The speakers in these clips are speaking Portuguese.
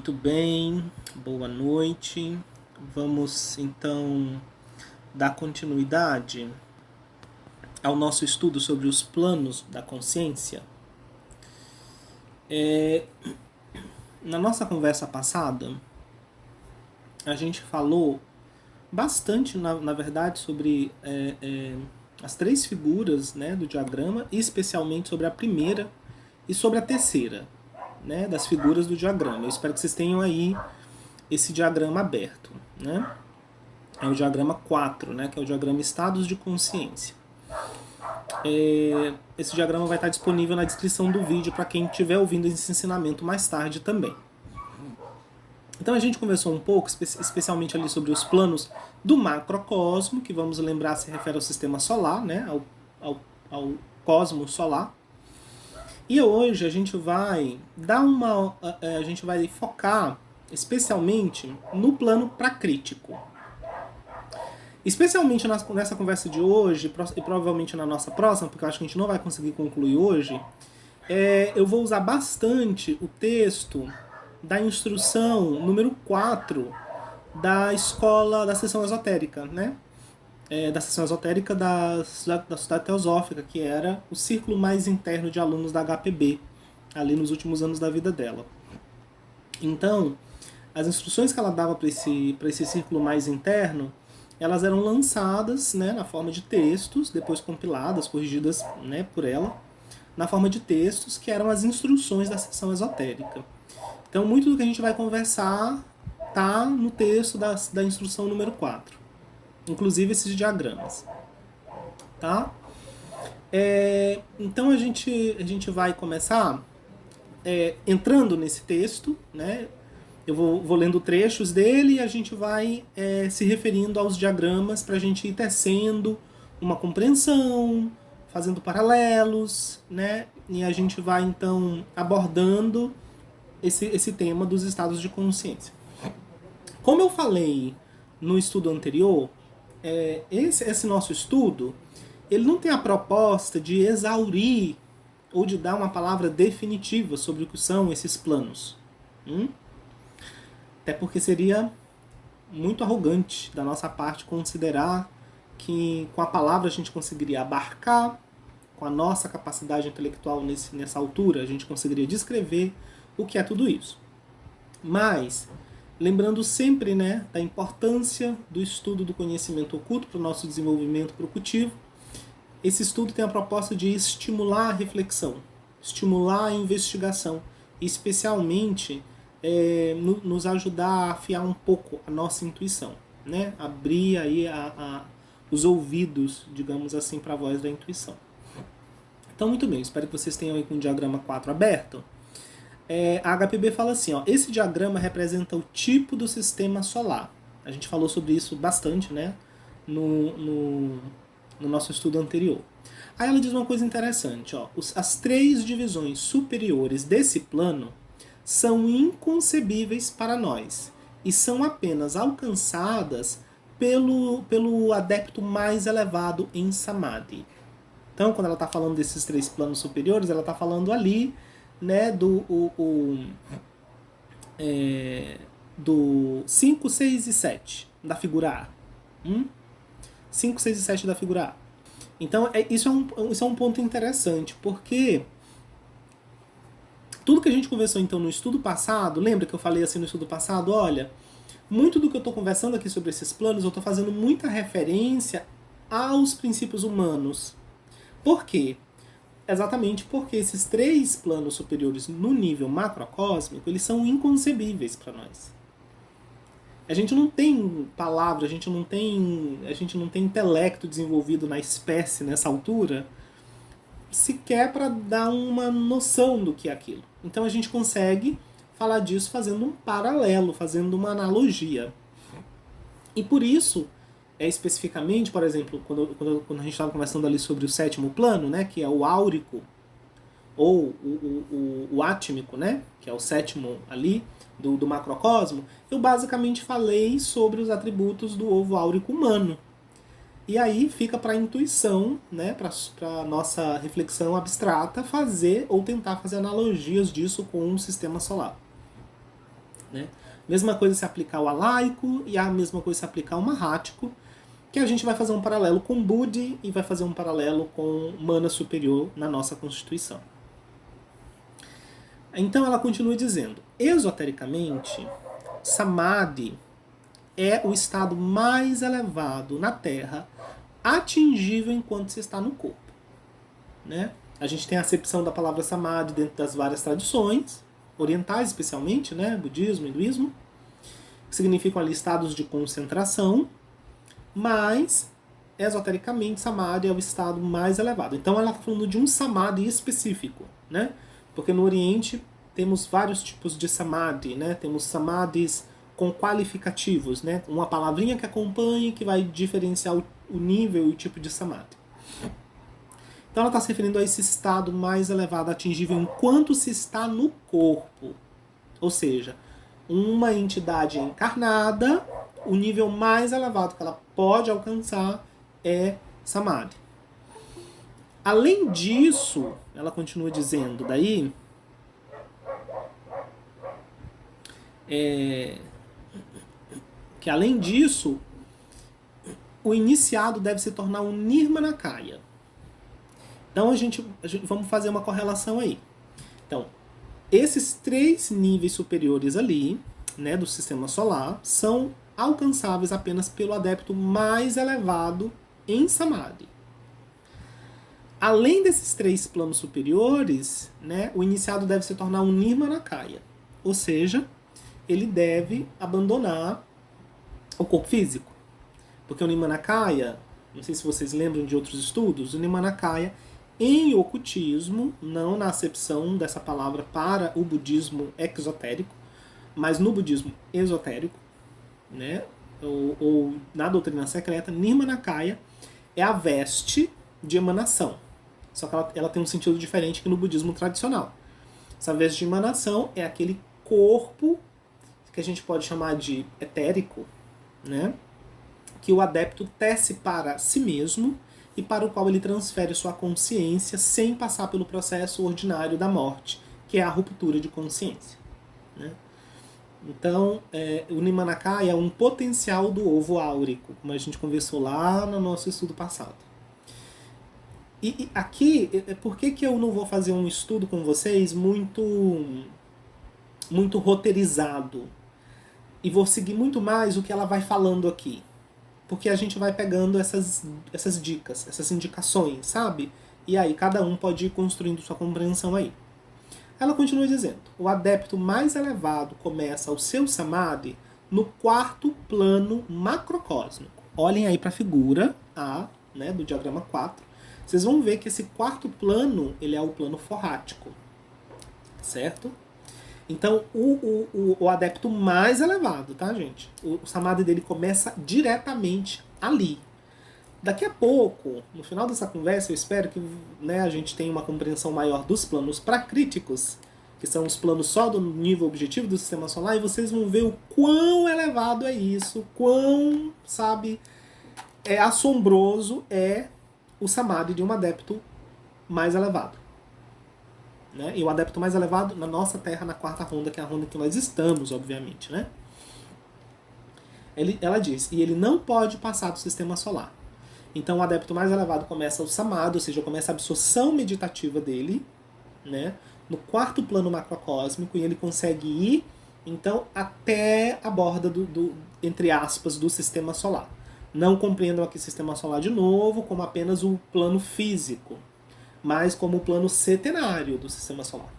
Muito bem, boa noite. Vamos então dar continuidade ao nosso estudo sobre os planos da consciência. Na nossa conversa passada, a gente falou bastante, na verdade, sobre as três figuras, né, do diagrama, e especialmente sobre a primeira e sobre a terceira, né, das figuras do diagrama. Eu espero que vocês tenham aí esse diagrama aberto, né? É o diagrama 4, né, que é o diagrama estados de consciência. Esse diagrama vai estar disponível na descrição do vídeo para quem estiver ouvindo esse ensinamento mais tarde também. Então a gente conversou um pouco, especialmente ali sobre os planos do macrocosmo, que vamos lembrar se refere ao sistema solar, né, ao cosmos solar. E hoje a gente vai a gente vai focar especialmente no plano pracrítico. Especialmente nessa conversa de hoje, e provavelmente na nossa próxima, porque eu acho que a gente não vai conseguir concluir hoje, eu vou usar bastante o texto da instrução número 4 da escola da sessão esotérica, né? Da sessão esotérica da Sociedade Teosófica, que era o círculo mais interno de alunos da HPB, ali nos últimos anos da vida dela. Então, as instruções que ela dava para esse círculo mais interno, elas eram lançadas, né, na forma de textos, depois compiladas, corrigidas, né, por ela, na forma de textos, que eram as instruções da sessão esotérica. Então, muito do que a gente vai conversar está no texto da instrução número 4. Inclusive esses diagramas. Tá? Então, a gente vai começar entrando nesse texto, né? Eu vou lendo trechos dele e a gente vai se referindo aos diagramas para a gente ir tecendo uma compreensão, fazendo paralelos, né? E a gente vai, então, abordando esse tema dos estados de consciência. Como eu falei no estudo anterior, esse nosso estudo, ele não tem a proposta de exaurir ou de dar uma palavra definitiva sobre o que são esses planos. Até porque seria muito arrogante da nossa parte considerar que com a palavra a gente conseguiria abarcar, com a nossa capacidade intelectual nessa altura, a gente conseguiria descrever o que é tudo isso. Mas, lembrando sempre, né, da importância do estudo do conhecimento oculto para o nosso desenvolvimento procutivo, esse estudo tem a proposta de estimular a reflexão, estimular a investigação, e especialmente nos ajudar a afiar um pouco a nossa intuição, né? Abrir aí os ouvidos, digamos assim, para a voz da intuição. Então, muito bem, espero que vocês tenham aí com o diagrama 4 aberto. A HPB fala assim, ó, esse diagrama representa o tipo do sistema solar. A gente falou sobre isso bastante, né, no nosso estudo anterior. Aí ela diz uma coisa interessante, ó, as três divisões superiores desse plano são inconcebíveis para nós e são apenas alcançadas pelo adepto mais elevado em Samadhi. Então, quando ela está falando desses três planos superiores, ela está falando ali, né, do 5, 6 e 7 da figura A. 5, 6 e 7 da figura A. Então, isso é um ponto interessante, porque tudo que a gente conversou então no estudo passado, lembra que eu falei assim no estudo passado? Olha, muito do que eu estou conversando aqui sobre esses planos, eu estou fazendo muita referência aos princípios humanos. Por quê? Exatamente porque esses três planos superiores no nível macrocósmico, eles são inconcebíveis para nós. A gente não tem palavra, a gente não tem intelecto desenvolvido na espécie nessa altura, sequer para dar uma noção do que é aquilo. Então a gente consegue falar disso fazendo um paralelo, fazendo uma analogia. E por isso, especificamente, por exemplo, quando a gente estava conversando ali sobre o sétimo plano, né, que é o áurico, ou o átmico, né, que é o sétimo ali do macrocosmo, eu basicamente falei sobre os atributos do ovo áurico humano. E aí fica para a intuição, né, para a nossa reflexão abstrata, fazer ou tentar fazer analogias disso com um sistema solar. né? Mesma coisa se aplicar ao alaico e a mesma coisa se aplicar ao marrático, que a gente vai fazer um paralelo com Budi e vai fazer um paralelo com mana superior na nossa Constituição. Então ela continua dizendo, esotericamente, Samadhi é o estado mais elevado na Terra, atingível enquanto se está no corpo. Né? A gente tem a acepção da palavra Samadhi dentro das várias tradições, orientais especialmente, né? Budismo, hinduísmo, que significam ali estados de concentração, mas, esotericamente, Samadhi é o estado mais elevado. Então ela está falando de um Samadhi específico, né? Porque no Oriente temos vários tipos de Samadhi, né? Temos Samadhis com qualificativos, né? Uma palavrinha que acompanhe que vai diferenciar o nível e o tipo de Samadhi. Então ela está se referindo a esse estado mais elevado atingível enquanto se está no corpo. Ou seja, uma entidade encarnada, o nível mais elevado que ela pode alcançar é Samadhi. Além disso, ela continua dizendo daí, que além disso, o iniciado deve se tornar um Nirmanakaya. Então a gente vamos fazer uma correlação aí. Então, esses 3 níveis superiores ali, né, do sistema solar, são alcançáveis apenas pelo adepto mais elevado em Samadhi. Além desses 3 planos superiores, né, o iniciado deve se tornar um Nirmanakaya. Ou seja, ele deve abandonar o corpo físico. Porque o Nirmanakaya, não sei se vocês lembram de outros estudos, o Nirmanakaya, em ocultismo, não na acepção dessa palavra para o budismo exotérico, mas no budismo esotérico, né, ou na doutrina secreta, Nirmanakaya é a veste de emanação. Só que ela tem um sentido diferente que no budismo tradicional. Essa veste de emanação é aquele corpo que a gente pode chamar de etérico, né, que o adepto tece para si mesmo e para o qual ele transfere sua consciência sem passar pelo processo ordinário da morte, que é a ruptura de consciência. Né? Então, o Nirmanakaya é um potencial do ovo áurico, como a gente conversou lá no nosso estudo passado. E aqui, por que eu não vou fazer um estudo com vocês muito roteirizado? E vou seguir muito mais o que ela vai falando aqui. Porque a gente vai pegando essas dicas, essas indicações, sabe? E aí cada um pode ir construindo sua compreensão aí. Ela continua dizendo, o adepto mais elevado começa o seu Samadhi no 4º plano macrocósmico. Olhem aí para a figura A, né, do diagrama 4. Vocês vão ver que esse 4º plano, ele é o plano forrático. Certo? Então, o adepto mais elevado, tá, gente? O Samadhi dele começa diretamente ali. Daqui a pouco, no final dessa conversa, eu espero que, né, a gente tenha uma compreensão maior dos planos pracríticos, que são os planos só do nível objetivo do sistema solar, e vocês vão ver o quão elevado é isso, quão, sabe, assombroso é o Samadhi de um adepto mais elevado. Né? E o adepto mais elevado na nossa Terra, na 4ª ronda, que é a ronda que nós estamos, obviamente. Né? Ela diz, e ele não pode passar do sistema solar. Então o adepto mais elevado começa o Samadhi, ou seja, começa a absorção meditativa dele, né? No 4º plano macrocósmico, e ele consegue ir, então, até a borda entre aspas, do sistema solar. Não compreendam aqui o sistema solar de novo como apenas o plano físico, mas como o plano setenário do sistema solar.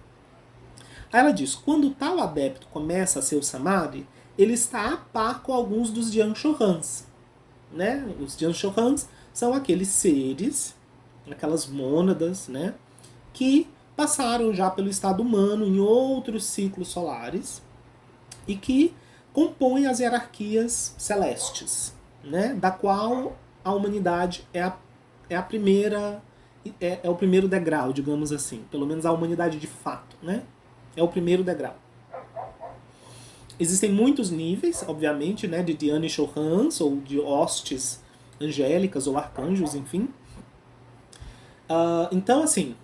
Aí ela diz, quando tal adepto começa a ser o Samadhi, ele está a par com alguns dos Dianshohans. Né? Os Dianshohans são aqueles seres, aquelas mônadas, né, que passaram já pelo estado humano em outros ciclos solares e que compõem as hierarquias celestes, né, da qual a humanidade é a primeira... É o primeiro degrau, digamos assim. Pelo menos a humanidade de fato, né? É o primeiro degrau. Existem muitos níveis, obviamente, né? De Dhyani Shohans, ou de hostes angélicas, ou arcanjos, enfim. Então, assim,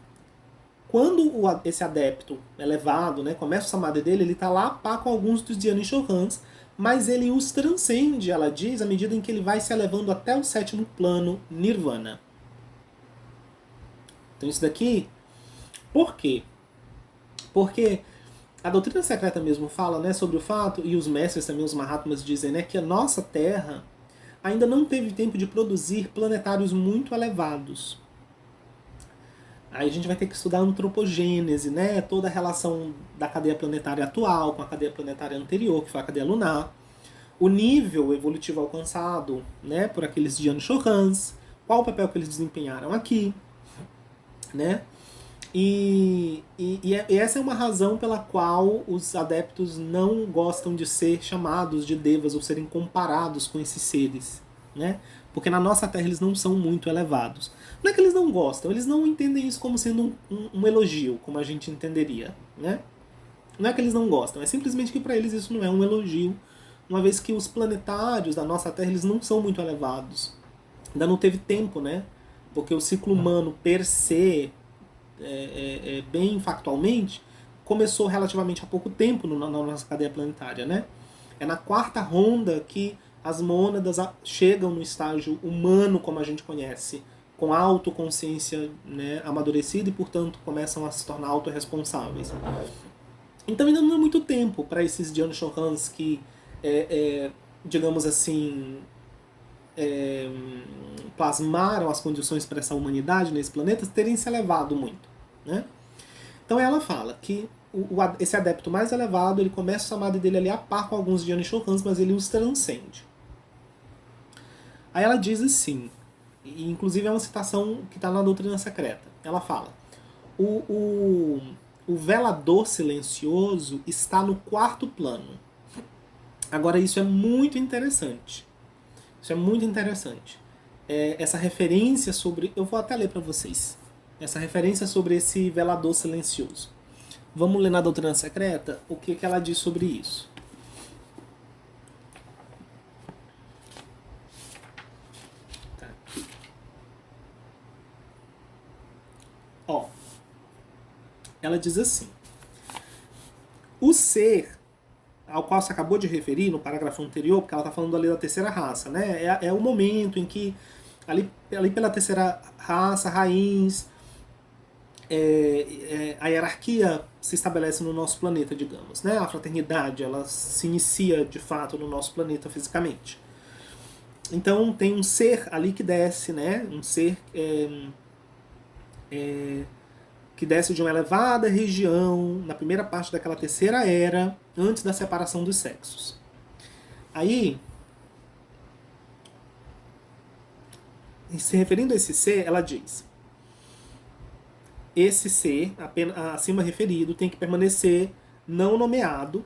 Quando esse adepto elevado, né, começa o samadhi dele, ele está lá pá com alguns dos Dhyani Chohans, mas ele os transcende, ela diz, à medida em que ele vai se elevando até o sétimo plano, Nirvana. Então isso daqui, por quê? Porque a doutrina secreta mesmo fala, né, sobre o fato, e os mestres também, os Mahatmas, dizem, né, que a nossa Terra ainda não teve tempo de produzir planetários muito elevados. Aí a gente vai ter que estudar a antropogênese, né, toda a relação da cadeia planetária atual com a cadeia planetária anterior, que foi a cadeia lunar, o nível evolutivo alcançado, né, por aqueles Dhyani Chohans, qual o papel que eles desempenharam aqui, né? E essa é uma razão pela qual os adeptos não gostam de ser chamados de devas ou serem comparados com esses seres, né? Porque na nossa Terra eles não são muito elevados. Não é que eles não gostam, eles não entendem isso como sendo um elogio, como a gente entenderia, né? Não é que eles não gostam, é simplesmente que para eles isso não é um elogio, uma vez que os planetários da nossa Terra eles não são muito elevados. Ainda não teve tempo, né? Porque o ciclo humano per se, bem factualmente, começou relativamente há pouco tempo na nossa cadeia planetária, né? É na quarta ronda que as mônadas chegam no estágio humano, como a gente conhece, com autoconsciência, né, amadurecida e, portanto, começam a se tornar autorresponsáveis. Então ainda não é muito tempo para esses Dhyani Chohans que, digamos assim, plasmaram as condições para essa humanidade nesse planeta terem se elevado muito, né? Então ela fala que esse adepto mais elevado, ele começa o samadhi dele ali a par com alguns Dhyani Chohans, mas ele os transcende. Aí ela diz assim, e inclusive é uma citação que está na doutrina secreta, ela fala, o velador silencioso está no quarto plano. Agora isso é muito interessante. Isso é muito interessante. Essa referência sobre... Eu vou até ler para vocês. Essa referência sobre esse velador silencioso. Vamos ler na doutrina secreta o que ela diz sobre isso. Tá. Ó, ela diz assim: o ser ao qual você acabou de referir no parágrafo anterior, porque ela está falando ali da terceira raça, né? É o momento em que, ali pela terceira raça, raiz, a hierarquia se estabelece no nosso planeta, digamos, né? A fraternidade, ela se inicia de fato no nosso planeta fisicamente. Então tem um ser ali que desce, né? Um ser que desce de uma elevada região na primeira parte daquela terceira era, antes da separação dos sexos. Aí, se referindo a esse ser, ela diz: esse ser, acima referido, tem que permanecer não nomeado.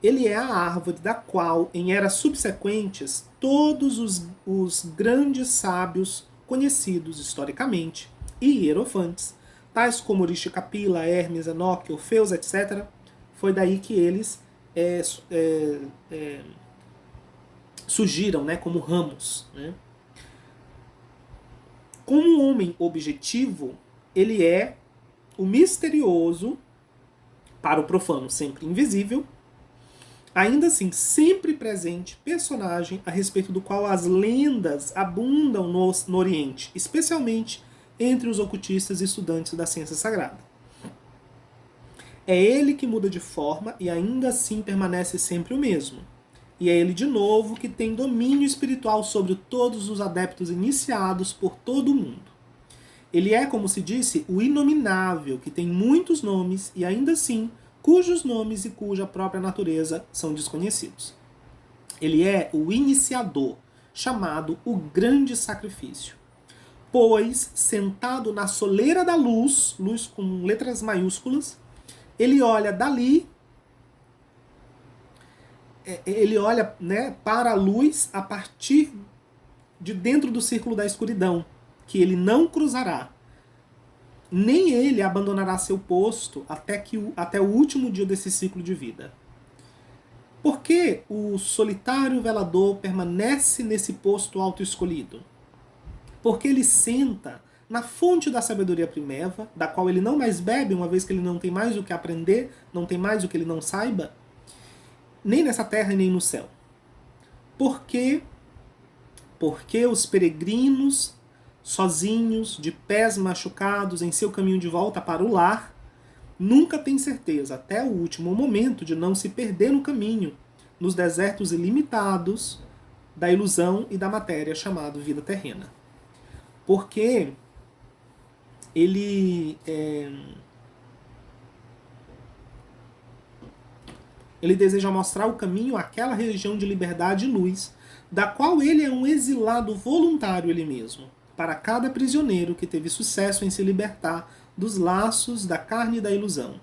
Ele é a árvore da qual, em eras subsequentes, todos os grandes sábios conhecidos historicamente e hierofantes, tais como Rishi Kapila, Hermes, Enoque, Orfeus, etc., foi daí que eles surgiram, né, como ramos. Né? Como um homem objetivo, ele é o misterioso, para o profano sempre invisível, ainda assim sempre presente personagem a respeito do qual as lendas abundam no Oriente, especialmente entre os ocultistas e estudantes da ciência sagrada. É ele que muda de forma e ainda assim permanece sempre o mesmo. E é ele de novo que tem domínio espiritual sobre todos os adeptos iniciados por todo o mundo. Ele é, como se disse, o inominável, que tem muitos nomes e ainda assim cujos nomes e cuja própria natureza são desconhecidos. Ele é o iniciador, chamado o grande sacrifício. Pois, sentado na soleira da luz, luz com letras maiúsculas, ele olha dali, ele olha, né, para a luz a partir de dentro do círculo da escuridão, que ele não cruzará. Nem ele abandonará seu posto até o último dia desse ciclo de vida. Por que o solitário velador permanece nesse posto autoescolhido? Porque ele senta na fonte da sabedoria primeva, da qual ele não mais bebe, uma vez que ele não tem mais o que aprender, não tem mais o que ele não saiba, nem nessa terra e nem no céu. Por quê? Porque os peregrinos, sozinhos, de pés machucados, em seu caminho de volta para o lar, nunca têm certeza, até o último momento, de não se perder no caminho, nos desertos ilimitados da ilusão e da matéria chamado vida terrena. Porque ele deseja mostrar o caminho àquela região de liberdade e luz, da qual ele é um exilado voluntário ele mesmo, para cada prisioneiro que teve sucesso em se libertar dos laços da carne e da ilusão.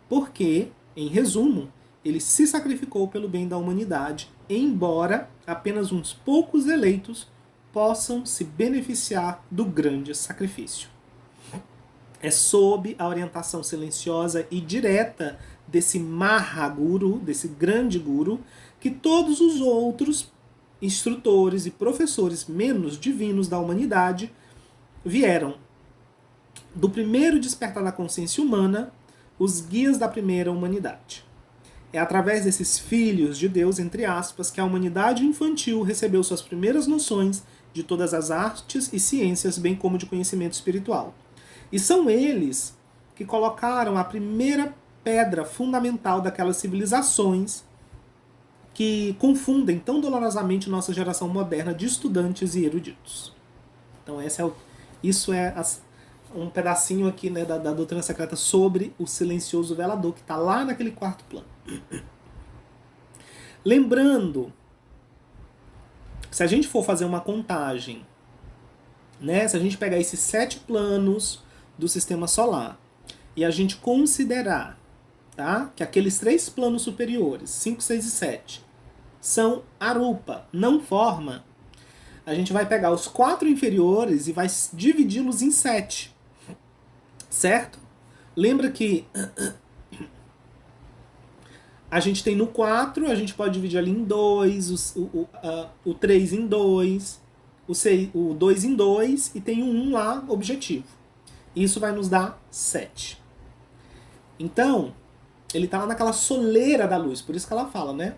Porque, em resumo, ele se sacrificou pelo bem da humanidade, embora apenas uns poucos eleitos possam se beneficiar do grande sacrifício. É sob a orientação silenciosa e direta desse Mahaguru, desse grande guru, que todos os outros instrutores e professores menos divinos da humanidade vieram. Do primeiro despertar da consciência humana, os guias da primeira humanidade. É através desses filhos de Deus, entre aspas, que a humanidade infantil recebeu suas primeiras noções de todas as artes e ciências, bem como de conhecimento espiritual. E são eles que colocaram a primeira pedra fundamental daquelas civilizações que confundem tão dolorosamente nossa geração moderna de estudantes e eruditos. Então isso é um pedacinho aqui, né, da doutrina secreta sobre o silencioso velador, que está lá naquele quarto plano. Lembrando, se a gente for fazer uma contagem, né, se a gente pegar esses 7 planos do sistema solar e a gente considerar, tá, que aqueles 3 planos superiores, 5, 6 e 7, são arupa, não forma, a gente vai pegar os 4 inferiores e vai dividi-los em 7. Certo? Lembra que a gente tem no 4, a gente pode dividir ali em 2, o 3 em 2, o 2 em 2 e tem o 1 lá, objetivo. Isso vai nos dar 7. Então, ele está lá naquela soleira da luz, por isso que ela fala, né?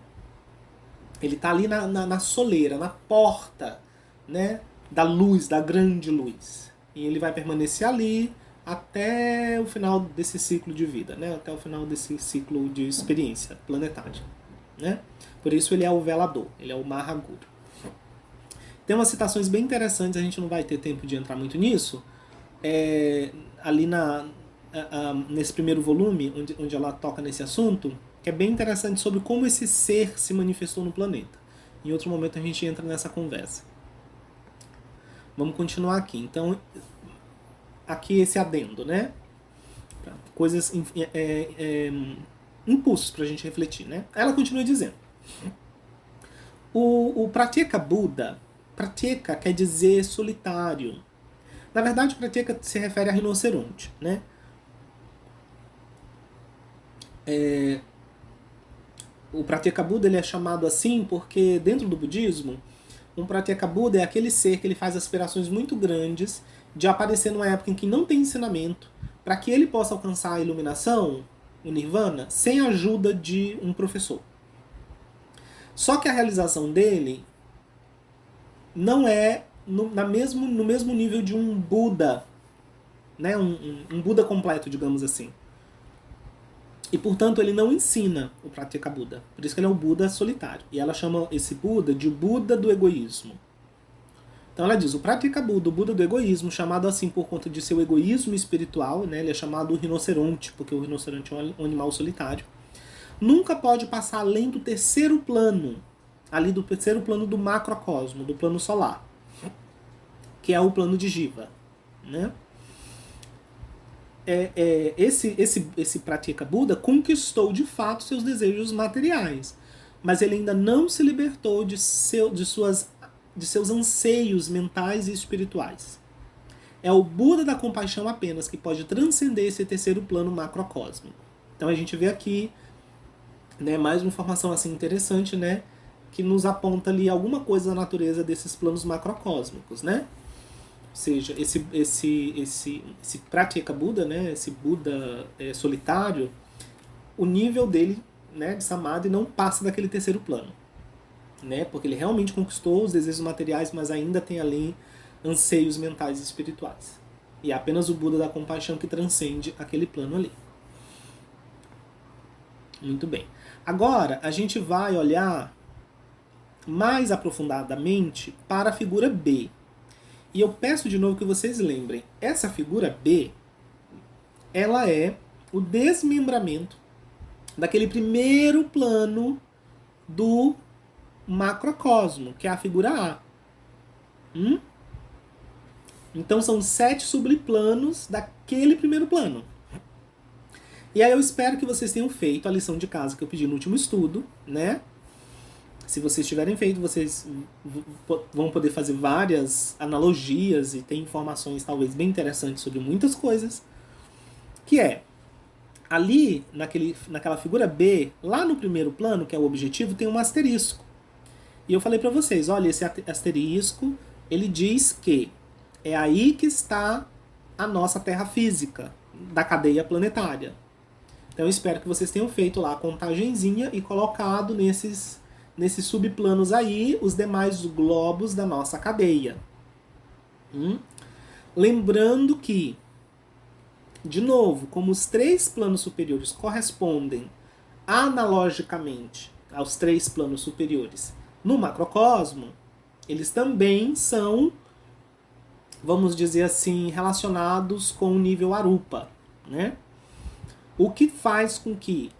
Ele está ali na soleira, na porta, né, da luz, da grande luz. E ele vai permanecer ali até o final desse ciclo de vida, né? Até o final desse ciclo de experiência planetária, né? Por isso ele é o velador, ele é o Mahaguru. Tem umas citações bem interessantes, a gente não vai ter tempo de entrar muito nisso, ali nesse primeiro volume, onde ela toca nesse assunto, que é bem interessante sobre como esse ser se manifestou no planeta. Em outro momento a gente entra nessa conversa. Vamos continuar aqui. Então, aqui esse adendo, né? Coisas, impulsos para a gente refletir, né? Ela continua dizendo: o Pratyeka Buda, Pratyeka quer dizer solitário. Na verdade, Pratyeka se refere a rinoceronte, né? O Pratyeka Buda ele é chamado assim porque dentro do budismo, um Pratyeka Buda é aquele ser que ele faz aspirações muito grandes de aparecer numa época em que não tem ensinamento, para que ele possa alcançar a iluminação, o nirvana, sem a ajuda de um professor. Só que a realização dele não é no mesmo nível de um Buda, né? um Buda completo, digamos assim. E, portanto, ele não ensina o Pratyeka Buda. Por isso que ele é um Buda solitário. E ela chama esse Buda de Buda do egoísmo. Então ela diz, o Pratyeka Buda, o Buda do egoísmo, chamado assim por conta de seu egoísmo espiritual, né? Ele é chamado o rinoceronte, porque o rinoceronte é um animal solitário, nunca pode passar além do terceiro plano, ali do terceiro plano do macrocosmo, do plano solar, que é o plano de Jiva, né? Esse Pratyeka Buda conquistou de fato seus desejos materiais, mas ele ainda não se libertou de seus anseios mentais e espirituais. É o Buda da compaixão apenas que pode transcender esse terceiro plano macrocósmico. Então a gente vê aqui, né, mais uma informação assim interessante, né, que nos aponta ali alguma coisa da natureza desses planos macrocósmicos, né? seja, esse Pratyeka Buda, né, esse Buda solitário, o nível dele, né, de Samadhi não passa daquele terceiro plano, né, porque ele realmente conquistou os desejos materiais, mas ainda tem ali anseios mentais e espirituais. E é apenas o Buda da compaixão que transcende aquele plano ali. Muito bem. Agora, a gente vai olhar mais aprofundadamente para a figura B. E eu peço de novo que vocês lembrem, essa figura B, ela é o desmembramento daquele primeiro plano do macrocosmo, que é a figura A. Então são 7 subplanos daquele primeiro plano. E aí eu espero que vocês tenham feito a lição de casa que eu pedi no último estudo, né? Se vocês tiverem feito, vocês vão poder fazer várias analogias e ter informações talvez bem interessantes sobre muitas coisas. Que é, ali naquela figura B, lá no primeiro plano, que é o objetivo, tem um asterisco. E eu falei para vocês, olha, esse asterisco, ele diz que é aí que está a nossa Terra física, da cadeia planetária. Então eu espero que vocês tenham feito lá a contagenzinha e colocado nesses subplanos aí os demais globos da nossa cadeia. Lembrando que, de novo, como os 3 planos superiores correspondem analogicamente aos 3 planos superiores no macrocosmo, eles também são, vamos dizer assim, relacionados com o nível Arupa, né? O que faz com que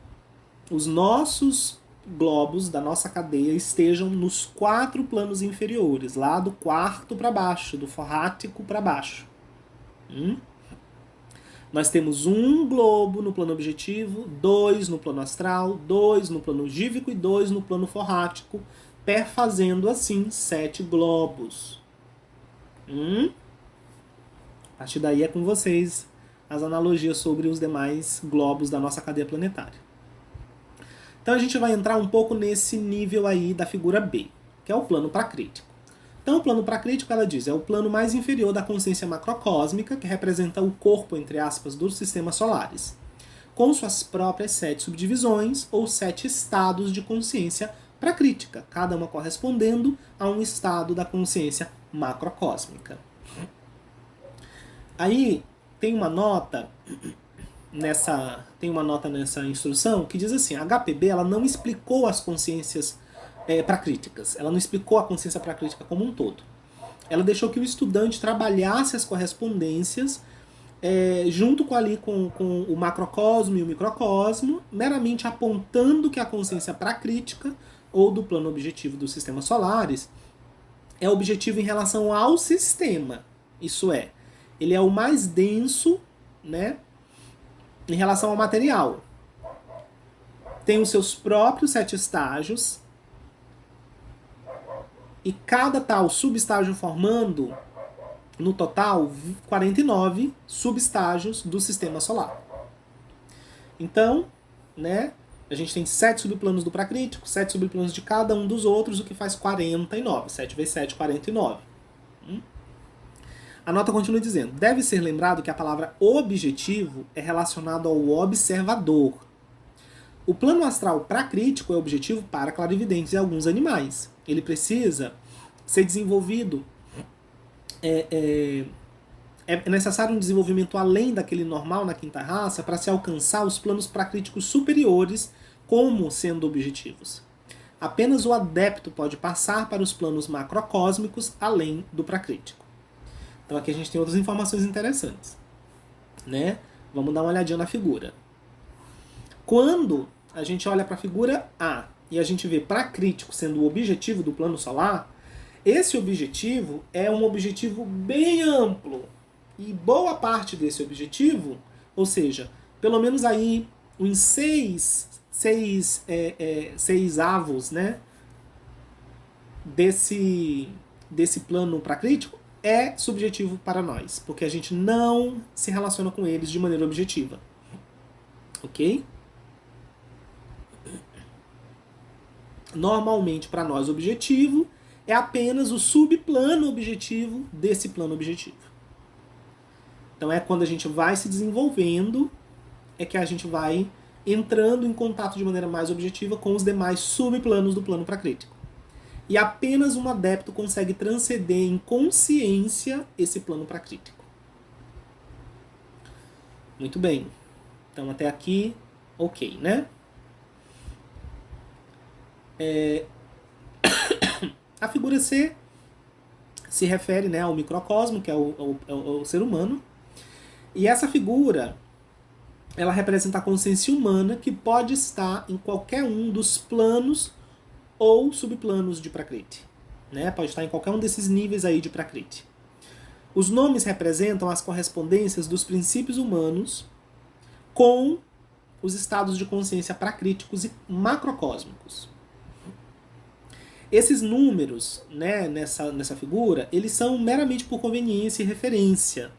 os nossos globos da nossa cadeia estejam nos 4 planos inferiores, lá do quarto para baixo, do forrático para baixo. Nós temos um globo no plano objetivo, 2 no plano astral, 2 no plano gívico e 2 no plano forrático, perfazendo assim 7 globos. A partir daí é com vocês as analogias sobre os demais globos da nossa cadeia planetária. Então a gente vai entrar um pouco nesse nível aí da figura B, que é o plano pracrítico. Então o plano pracrítico, ela diz, é o plano mais inferior da consciência macrocósmica, que representa o corpo, entre aspas, dos sistemas solares, com suas próprias 7 subdivisões ou 7 estados de consciência pracrítica, cada uma correspondendo a um estado da consciência macrocósmica. Aí tem uma nota nessa instrução que diz assim, a HPB ela não explicou as consciências pracríticas, ela não explicou a consciência pracrítica como um todo. Ela deixou que o estudante trabalhasse as correspondências junto com o macrocosmo e o microcosmo, meramente apontando que a consciência pracrítica, ou do plano objetivo dos sistemas solares, é objetivo em relação ao sistema. Isso é, ele é o mais denso, né, em relação ao material. Tem os seus próprios 7 estágios, e cada tal subestágio formando, no total, 49 subestágios do sistema solar. Então, né, a gente tem 7 subplanos do pracrítico, 7 subplanos de cada um dos outros, o que faz 49. 7 vezes 7, 49. A nota continua dizendo, deve ser lembrado que a palavra objetivo é relacionado ao observador. O plano astral pracrítico é objetivo para clarividentes e alguns animais. Ele precisa ser desenvolvido. É necessário um desenvolvimento além daquele normal na quinta raça para se alcançar os planos pracríticos superiores como sendo objetivos. Apenas o adepto pode passar para os planos macrocósmicos além do pracrítico. Então aqui a gente tem outras informações interessantes, né? Vamos dar uma olhadinha na figura. Quando a gente olha para a figura A e a gente vê pracrítico sendo o objetivo do plano solar, esse objetivo é um objetivo bem amplo. E boa parte desse objetivo, ou seja, pelo menos aí uns 6 avos, né, desse plano pracrítico, é subjetivo para nós, porque a gente não se relaciona com eles de maneira objetiva. Ok? Normalmente, para nós, objetivo é apenas o subplano objetivo desse plano objetivo. Então é quando a gente vai se desenvolvendo, é que a gente vai entrando em contato de maneira mais objetiva com os demais subplanos do plano pracrítico. E apenas um adepto consegue transcender em consciência esse plano pracrítico. Muito bem. Então até aqui, ok, né? A figura C se refere, né, ao microcosmo, que é o ser humano. E essa figura, ela representa a consciência humana que pode estar em qualquer um dos planos ou subplanos de Prakriti. Né? Pode estar em qualquer um desses níveis aí de Prakriti. Os nomes representam as correspondências dos princípios humanos com os estados de consciência prakríticos e macrocósmicos. Esses números, né, nessa figura, eles são meramente por conveniência e referência.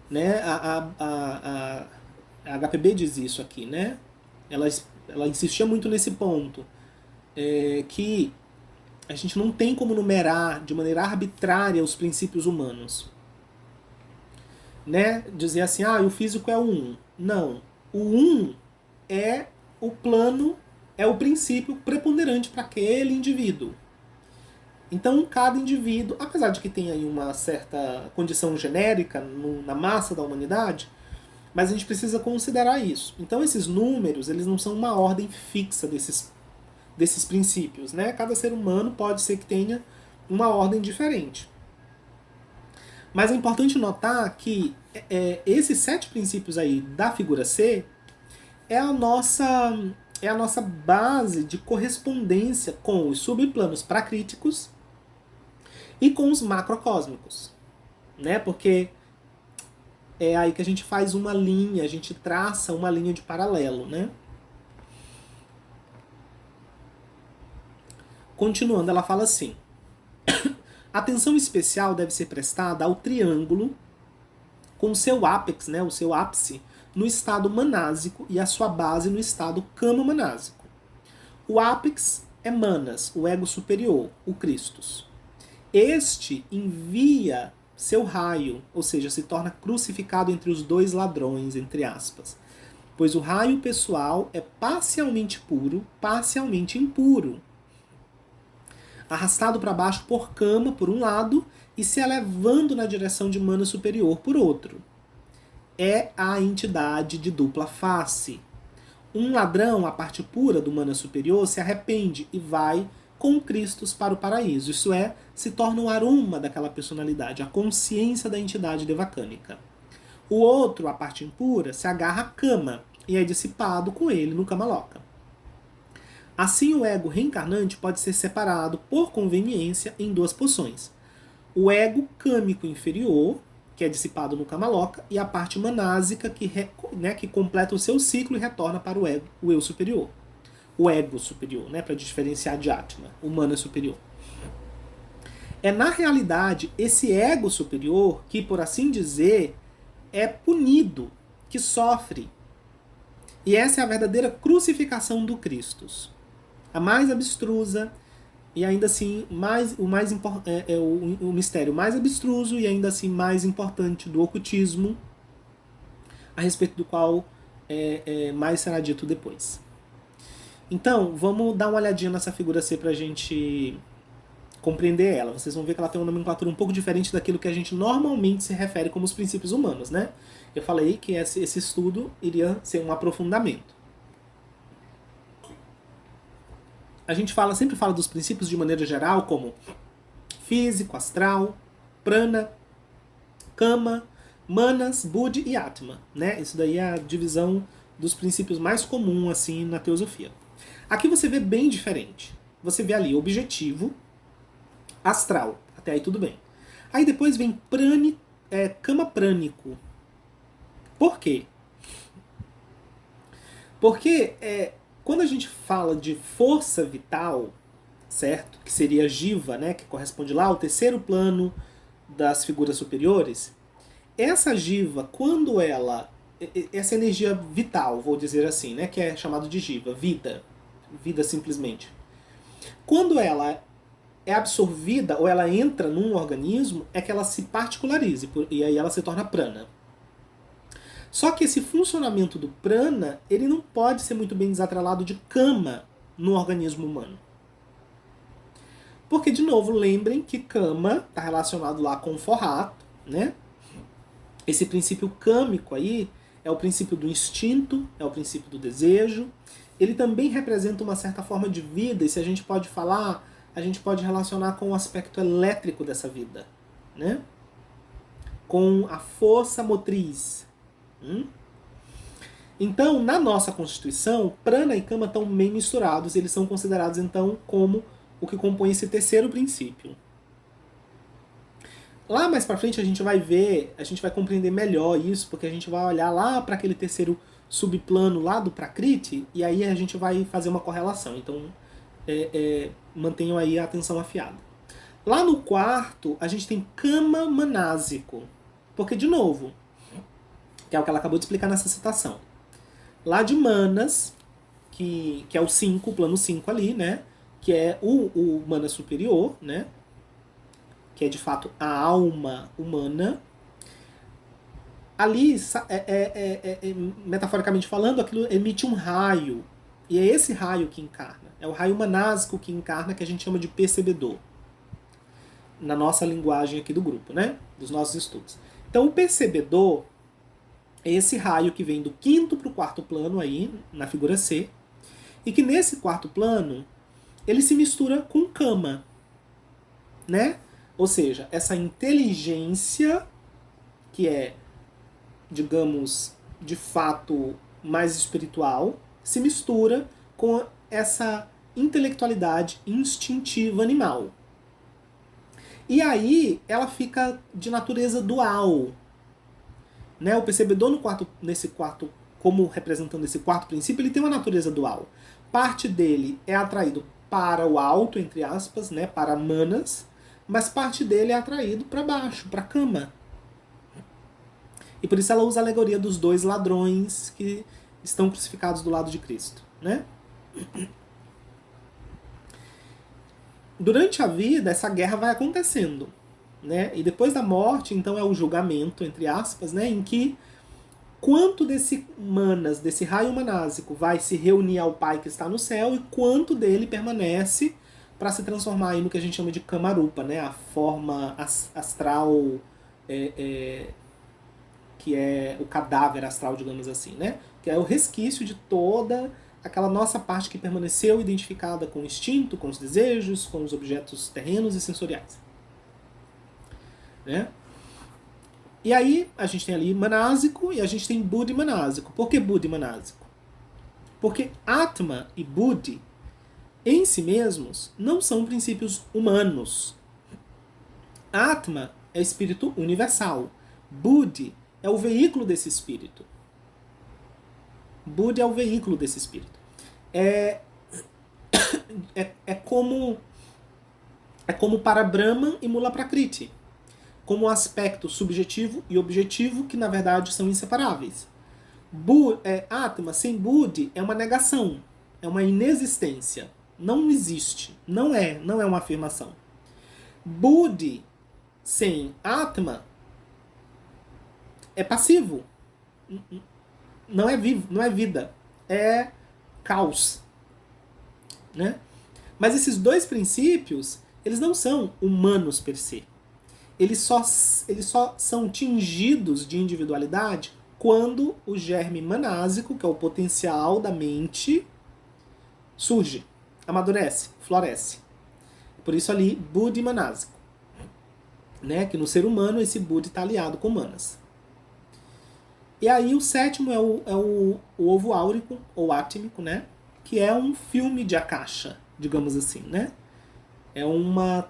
Né? A HPB diz isso aqui, né? Ela insistia muito nesse ponto, que a gente não tem como numerar de maneira arbitrária os princípios humanos. Né? Dizer assim, o físico é o 1. Não. O 1 é o plano, é o princípio preponderante para aquele indivíduo. Então, cada indivíduo, apesar de que tem aí uma certa condição genérica na massa da humanidade, mas a gente precisa considerar isso. Então, esses números, eles não são uma ordem fixa desses princípios, né? Cada ser humano pode ser que tenha uma ordem diferente. Mas é importante notar que esses 7 princípios aí da figura C é a nossa base de correspondência com os subplanos prakríticos e com os macrocósmicos, né? Porque é aí que a gente faz uma linha, a gente traça uma linha de paralelo, né? Continuando, ela fala assim: atenção especial deve ser prestada ao triângulo com o seu ápex, né, o seu ápice, no estado manásico e a sua base no estado kama-manásico. O ápex é Manas, o ego superior, o Christus. Este envia seu raio, ou seja, se torna crucificado entre os dois ladrões, entre aspas. Pois o raio pessoal é parcialmente puro, parcialmente impuro. Arrastado para baixo por Kama, por um lado, e se elevando na direção de Mana superior, por outro. É a entidade de dupla face. Um ladrão, a parte pura do Mana superior, se arrepende e vai com Christus para o paraíso. Isso é, se torna o aroma daquela personalidade, a consciência da entidade devacânica. O outro, a parte impura, se agarra a Kama e é dissipado com ele no Kamaloka. Assim, o ego reencarnante pode ser separado, por conveniência, em 2 porções. O ego câmico inferior, que é dissipado no Kamaloka, e a parte manásica, que completa o seu ciclo e retorna para o eu superior. O ego superior, né, para diferenciar de Atma, o Mana superior. É, na realidade, esse ego superior que, por assim dizer, é punido, que sofre. E essa é a verdadeira crucificação do Christus. A mais abstrusa e ainda assim o mistério mais abstruso e ainda assim mais importante do ocultismo, a respeito do qual mais será dito depois. Então, vamos dar uma olhadinha nessa figura C para a gente compreender ela. Vocês vão ver que ela tem uma nomenclatura um pouco diferente daquilo que a gente normalmente se refere como os princípios humanos, né? Eu falei que esse estudo iria ser um aprofundamento. A gente sempre fala dos princípios de maneira geral, como físico, astral, prana, kama, manas, buddhi e atma, né? Isso daí é a divisão dos princípios mais comum assim na teosofia. Aqui você vê bem diferente. Você vê ali objetivo, astral, até aí tudo bem. Aí depois vem kama prânico. Por quê? Porque quando a gente fala de força vital, certo? Que seria Jiva, né? Que corresponde lá ao terceiro plano das figuras superiores. Essa Jiva, quando essa energia vital, vou dizer assim, né? Que é chamado de Jiva, vida simplesmente. Quando ela é absorvida ou ela entra num organismo é que ela se particularize e aí ela se torna prana. Só que esse funcionamento do prana, ele não pode ser muito bem desatrelado de kama no organismo humano. Porque, de novo, lembrem que kama está relacionado lá com o forrato, né? Esse princípio câmico aí é o princípio do instinto, é o princípio do desejo. Ele também representa uma certa forma de vida, e se a gente pode falar, a gente pode relacionar com o aspecto elétrico dessa vida, né? Com a força motriz. Então, na nossa Constituição, prana e kama estão bem misturados, eles são considerados, então, como o que compõe esse terceiro princípio. Lá mais pra frente a gente vai ver, a gente vai compreender melhor isso, porque a gente vai olhar lá para aquele terceiro subplano lá do Prakriti, e aí a gente vai fazer uma correlação. Então, mantenham aí a atenção afiada. Lá no quarto, a gente tem kama manásico. Porque, de novo, que é o que ela acabou de explicar nessa citação. Lá de Manas, que é o 5, o plano 5 ali, né? Que é o Mana superior, né? Que é de fato a alma humana. Ali, metaforicamente falando, aquilo emite um raio. E é esse raio que encarna. É o raio manásico que encarna, que a gente chama de percebedor. Na nossa linguagem aqui do grupo, né? Dos nossos estudos. Então, o percebedor é esse raio que vem do quinto para o quarto plano aí, na figura C. E que nesse quarto plano, ele se mistura com kama, né? Ou seja, essa inteligência que é, digamos, de fato mais espiritual, se mistura com essa intelectualidade instintiva animal. E aí ela fica de natureza dual. Né? O percebedor nesse quarto, como representando esse quarto princípio, ele tem uma natureza dual. Parte dele é atraído para o alto, entre aspas, né? Para manas, mas parte dele é atraído para baixo, para kama. E por isso ela usa a alegoria dos dois ladrões que estão crucificados do lado de Cristo. Né? Durante a vida, essa guerra vai acontecendo. Né? E depois da morte, então, é o julgamento, entre aspas, né? Em que quanto desse manas, desse raio manásico, vai se reunir ao Pai que está no céu e quanto dele permanece para se transformar aí no que a gente chama de Kamarupa, né? A forma astral, que é o cadáver astral, digamos assim, né? Que é o resquício de toda aquela nossa parte que permaneceu identificada com o instinto, com os desejos, com os objetos terrenos e sensoriais. Né? E aí a gente tem ali manásico e a gente tem buddhi manásico. Por que buddhi manásico? Porque Atma e Buddhi em si mesmos não são princípios humanos. Atma é espírito universal. Buddhi é o veículo desse espírito. Buddhi é o veículo desse espírito. É como para Brahman e Mula Prakriti. Como um aspecto subjetivo e objetivo que, na verdade, são inseparáveis. Atma sem Buddhi é uma negação, é uma inexistência. Não existe, não é uma afirmação. Buddhi sem Atma é passivo, não é vivo, não é vida, é caos. Né? Mas esses dois princípios, eles não são humanos per se. Eles só são tingidos de individualidade quando o germe manásico, que é o potencial da mente, surge, amadurece, floresce. Por isso ali, buddhi manásico. Né? Que no ser humano esse buddhi está aliado com manas. E aí o sétimo é o ovo áurico, ou átmico, né? Que é um filme de akasha, digamos assim. Né? É uma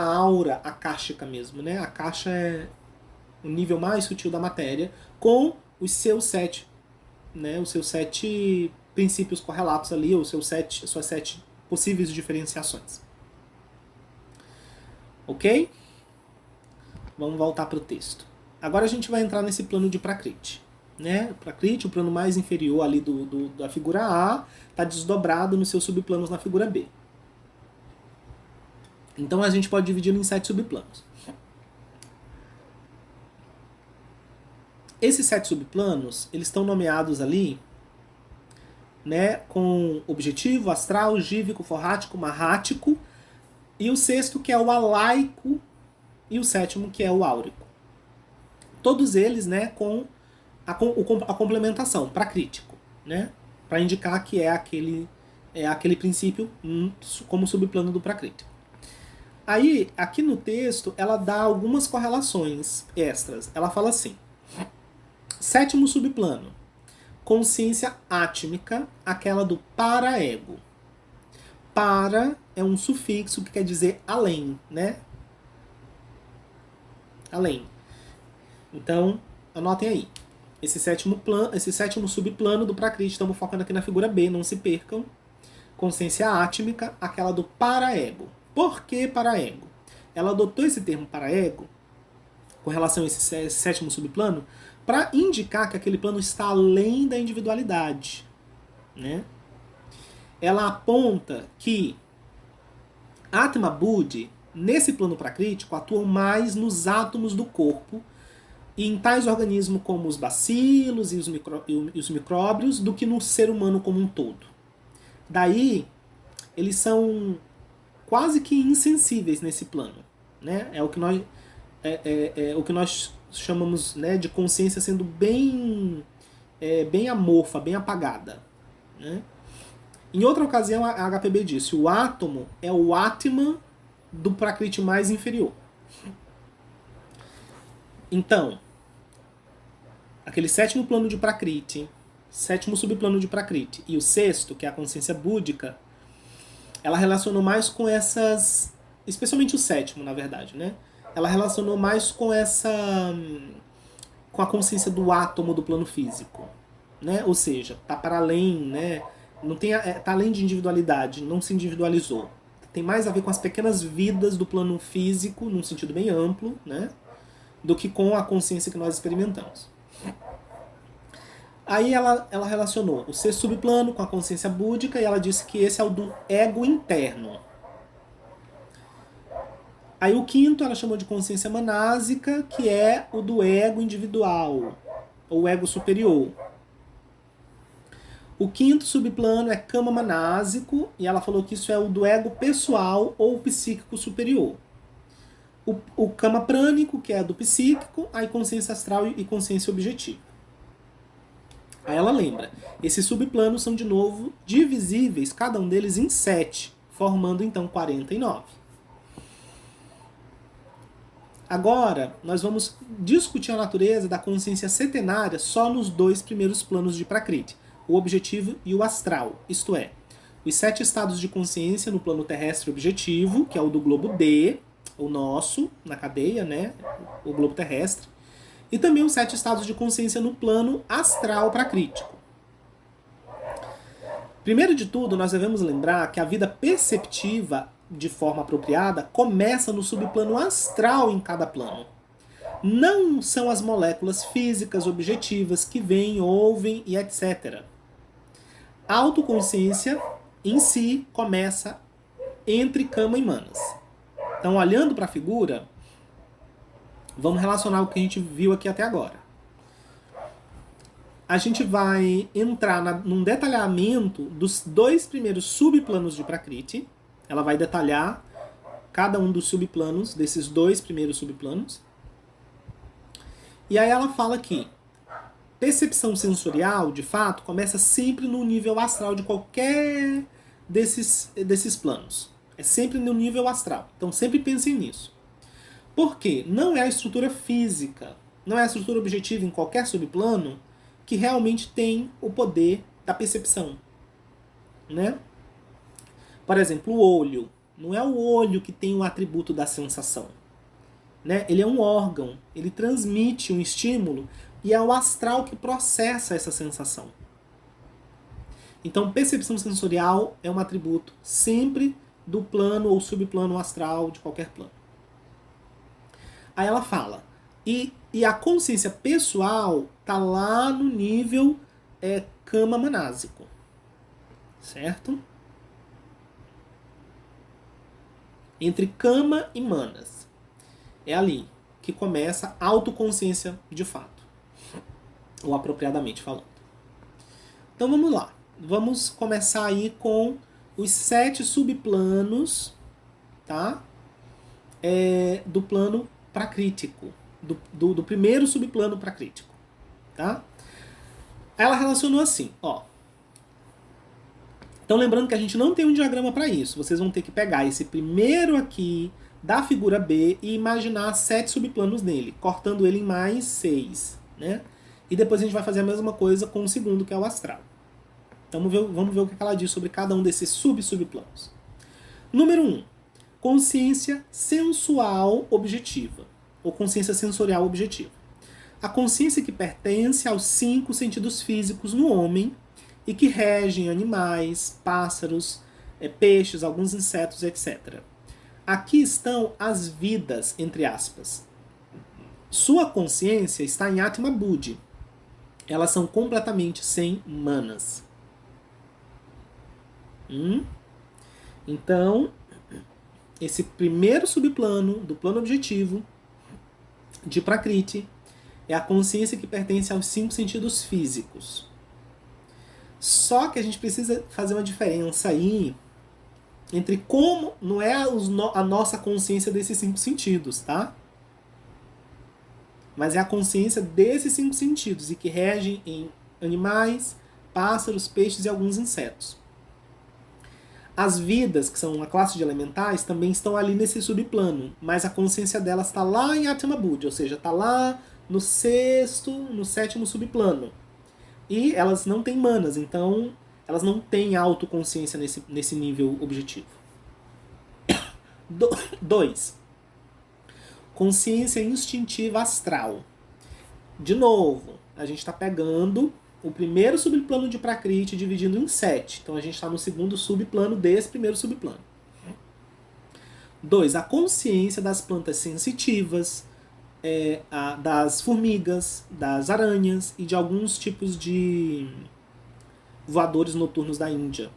aura akáshica mesmo, né? Akasha é o nível mais sutil da matéria, com os seus 7, né? Os seus 7 princípios correlatos ali, as suas 7 possíveis diferenciações. Ok? Vamos voltar para o texto. Agora a gente vai entrar nesse plano de Prakriti. Né? Prakriti, o plano mais inferior ali da figura A, está desdobrado nos seus subplanos na figura B. Então a gente pode dividi-lo em 7 subplanos. Esses 7 subplanos, eles estão nomeados ali, né, com objetivo, astral, gívico, forrático, marrático, e o sexto que é o alaico, e o sétimo que é o áurico. Todos eles, né, com a complementação, prakrítico, né, para indicar que é aquele princípio como subplano do prakrítico. Aí, aqui no texto, ela dá algumas correlações extras. Ela fala assim: sétimo subplano, consciência átmica, aquela do paraego. Para é um sufixo que quer dizer além, né? Além. Então, anotem aí. Esse sétimo subplano do Prakriti, estamos focando aqui na figura B, não se percam. Consciência átmica, aquela do paraego. Por que paraego? Ela adotou esse termo paraego com relação a esse sétimo subplano para indicar que aquele plano está além da individualidade, né? Ela aponta que Atma Buddhi, nesse plano prakrítico, atuam mais nos átomos do corpo e em tais organismos como os bacilos e os micróbios do que no ser humano como um todo. Daí, eles são quase que insensíveis nesse plano, né? É o que nós chamamos, né, de consciência sendo bem amorfa, bem apagada, né? Em outra ocasião, a HPB disse: o átomo é o Atman do Prakriti mais inferior. Então, aquele sétimo plano de Prakriti, sétimo subplano de Prakriti, e o sexto, que é a consciência búdica, ela relacionou mais com essas, especialmente o sétimo, na verdade, né? Ela relacionou mais com com a consciência do átomo do plano físico, né? Ou seja, tá para além, né? Não tem, tá além de individualidade, não se individualizou. Tem mais a ver com as pequenas vidas do plano físico, num sentido bem amplo, né? Do que com a consciência que nós experimentamos. Aí ela relacionou o sexto subplano com a consciência búdica e ela disse que esse é o do ego interno. Aí o quinto ela chamou de consciência manásica, que é o do ego individual, ou ego superior. O quinto subplano é kama manásico, e ela falou que isso é o do ego pessoal ou psíquico superior. O kama prânico, que é do psíquico, aí consciência astral e consciência objetiva. Aí ela lembra, esses subplanos são de novo divisíveis, cada um deles em 7, formando então 49. Agora, nós vamos discutir a natureza da consciência setenária só nos 2 primeiros planos de Prakriti, o objetivo e o astral, isto é, os 7 estados de consciência no plano terrestre objetivo, que é o do globo D, o nosso, na cadeia, né, o globo terrestre, e também os 7 estados de consciência no plano astral prakrítico. Primeiro de tudo, nós devemos lembrar que a vida perceptiva, de forma apropriada, começa no subplano astral em cada plano. Não são as moléculas físicas objetivas que veem, ouvem e etc. A autoconsciência em si começa entre Kama e Manas. Então, olhando para a figura, vamos relacionar o que a gente viu aqui até agora. A gente vai entrar num detalhamento dos 2 primeiros subplanos de Prakriti. Ela vai detalhar cada um dos subplanos, desses 2 primeiros subplanos. E aí ela fala que percepção sensorial, de fato, começa sempre no nível astral de qualquer desses planos. É sempre no nível astral. Então sempre pensem nisso. Por quê? Não é a estrutura física, não é a estrutura objetiva em qualquer subplano que realmente tem o poder da percepção, né? Por exemplo, o olho. Não é o olho que tem o atributo da sensação, né? Ele é um órgão, ele transmite um estímulo e é o astral que processa essa sensação. Então, percepção sensorial é um atributo sempre do plano ou subplano astral de qualquer plano. Aí ela fala, e a consciência pessoal está lá no nível kama manásico, certo? entre Kama e Manas. É ali que começa a autoconsciência de fato, ou apropriadamente falando. Então vamos lá. Vamos começar aí com os 7 subplanos, tá? Do plano prakrítico, do primeiro subplano prakrítico, tá? Ela relacionou assim, ó. Então lembrando que a gente não tem um diagrama para isso. Vocês vão ter que pegar esse primeiro aqui da figura B e imaginar 7 subplanos nele, cortando ele em mais 6, né? E depois a gente vai fazer a mesma coisa com o segundo, que é o astral. Então vamos ver o que ela diz sobre cada um desses subplanos. Número 1. Consciência sensual objetiva, ou consciência sensorial objetiva. A consciência que pertence aos 5 sentidos físicos no homem e que regem animais, pássaros, peixes, alguns insetos, etc. Aqui estão as vidas, entre aspas. Sua consciência está em Atma Buddhi. Elas são completamente sem manas. Então, esse primeiro subplano do plano objetivo de Prakriti é a consciência que pertence aos 5 sentidos físicos. Só que a gente precisa fazer uma diferença aí entre como não é a nossa consciência desses 5 sentidos, tá? Mas é a consciência desses 5 sentidos e que regem em animais, pássaros, peixes e alguns insetos. As vidas, que são uma classe de elementais, também estão ali nesse subplano, mas a consciência delas está lá em Atma Buddhi, ou seja, está lá no 7º subplano. E elas não têm manas, então elas não têm autoconsciência nesse nível objetivo. 2. Consciência instintiva astral. De novo, a gente está pegando o primeiro subplano de Prakriti dividindo em 7. Então a gente está no segundo subplano desse primeiro subplano. 2. A consciência das plantas sensitivas, das formigas, das aranhas e de alguns tipos de voadores noturnos da Índia,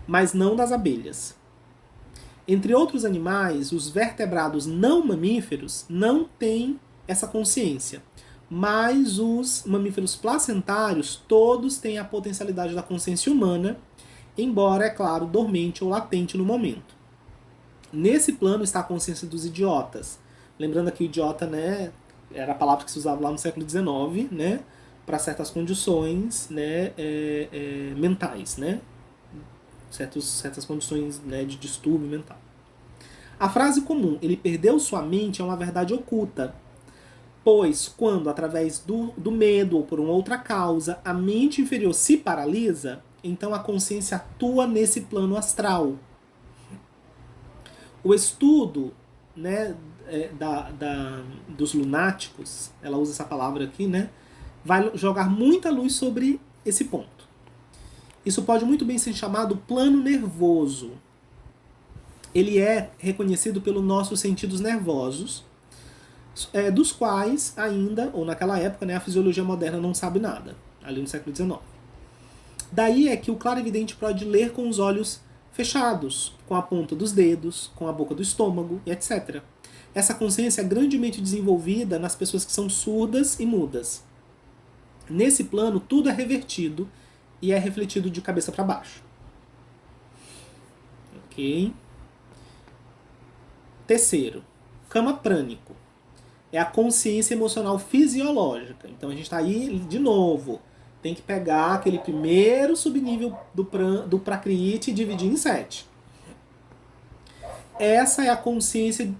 mas não das abelhas. Entre outros animais, os vertebrados não mamíferos não têm essa consciência, mas os mamíferos placentários todos têm a potencialidade da consciência humana, embora, é claro, dormente ou latente no momento. Nesse plano está a consciência dos idiotas. Lembrando que o idiota, né, era a palavra que se usava lá no século XIX, né, para certas condições, né, mentais, né, certas condições, né, de distúrbio mental. A frase comum, ele perdeu sua mente, é uma verdade oculta, pois quando, através do medo ou por uma outra causa, a mente inferior se paralisa, então a consciência atua nesse plano astral. O estudo, né, dos lunáticos, ela usa essa palavra aqui, né, vai jogar muita luz sobre esse ponto. Isso pode muito bem ser chamado plano nervoso. Ele é reconhecido pelos nossos sentidos nervosos, dos quais ainda, ou naquela época, né, a fisiologia moderna não sabe nada, ali no século XIX. Daí é que o clarividente pode ler com os olhos fechados, com a ponta dos dedos, com a boca do estômago, e etc. Essa consciência é grandemente desenvolvida nas pessoas que são surdas e mudas. Nesse plano, tudo é revertido e é refletido de cabeça para baixo. Ok? Terceiro, Kama prânico. É a consciência emocional fisiológica. Então a gente está aí, de novo, tem que pegar aquele primeiro subnível do Prakriti e dividir em 7. Essa é a consciência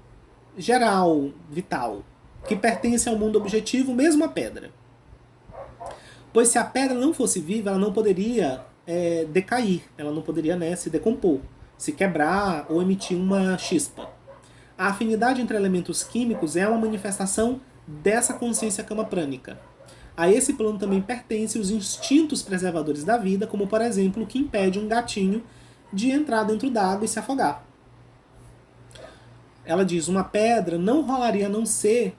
geral, vital, que pertence ao mundo objetivo, mesmo a pedra. Pois se a pedra não fosse viva, ela não poderia decair, ela não poderia, né, se decompor, se quebrar ou emitir uma chispa. A afinidade entre elementos químicos é uma manifestação dessa consciência kamaprânica. A esse plano também pertencem os instintos preservadores da vida, como, por exemplo, o que impede um gatinho de entrar dentro d'água e se afogar. Ela diz, uma pedra não rolaria a não ser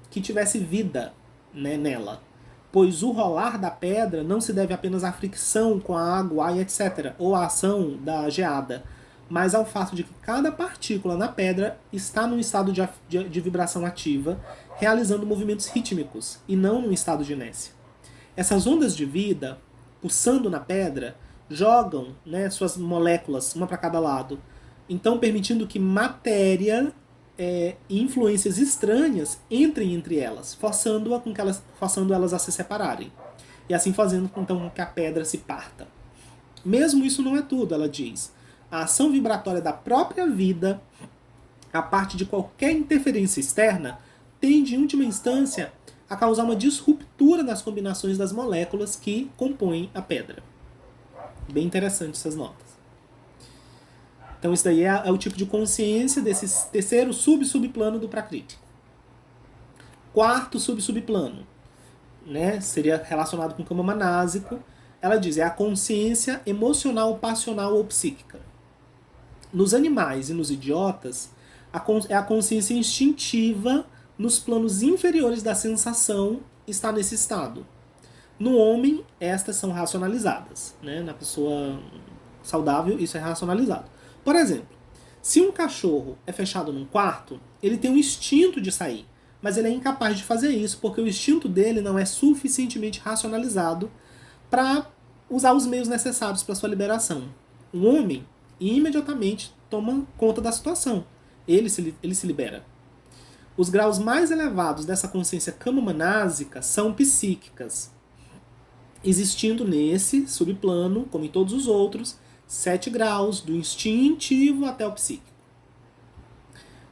que tivesse vida, né, nela. Pois o rolar da pedra não se deve apenas à fricção com a água e etc., ou à ação da geada, mas ao fato de que cada partícula na pedra está num estado de vibração ativa, realizando movimentos rítmicos, e não num estado de inércia. Essas ondas de vida, pulsando na pedra, jogam, né, suas moléculas, uma para cada lado, então permitindo que matéria e influências estranhas entrem entre elas, forçando elas a se separarem. E assim fazendo então que a pedra se parta. Mesmo isso não é tudo, ela diz. A ação vibratória da própria vida, a parte de qualquer interferência externa, tende, em última instância, a causar uma disruptura nas combinações das moléculas que compõem a pedra. Bem interessante essas notas. Então isso daí é o tipo de consciência desse terceiro subplano do Prakrítico. Quarto subplano, né, seria relacionado com o campo manásico. Ela diz, é a consciência emocional, passional ou psíquica. Nos animais e nos idiotas, é a consciência instintiva nos planos inferiores da sensação está nesse estado. No homem, estas são racionalizadas. Né? Na pessoa saudável, isso é racionalizado. Por exemplo, se um cachorro é fechado num quarto, ele tem um instinto de sair, mas ele é incapaz de fazer isso porque o instinto dele não é suficientemente racionalizado para usar os meios necessários para sua liberação. Um homem imediatamente toma conta da situação. Ele se libera. Os graus mais elevados dessa consciência camamanásica são psíquicas, existindo nesse subplano, como em todos os outros, 7 graus, do instintivo até o psíquico.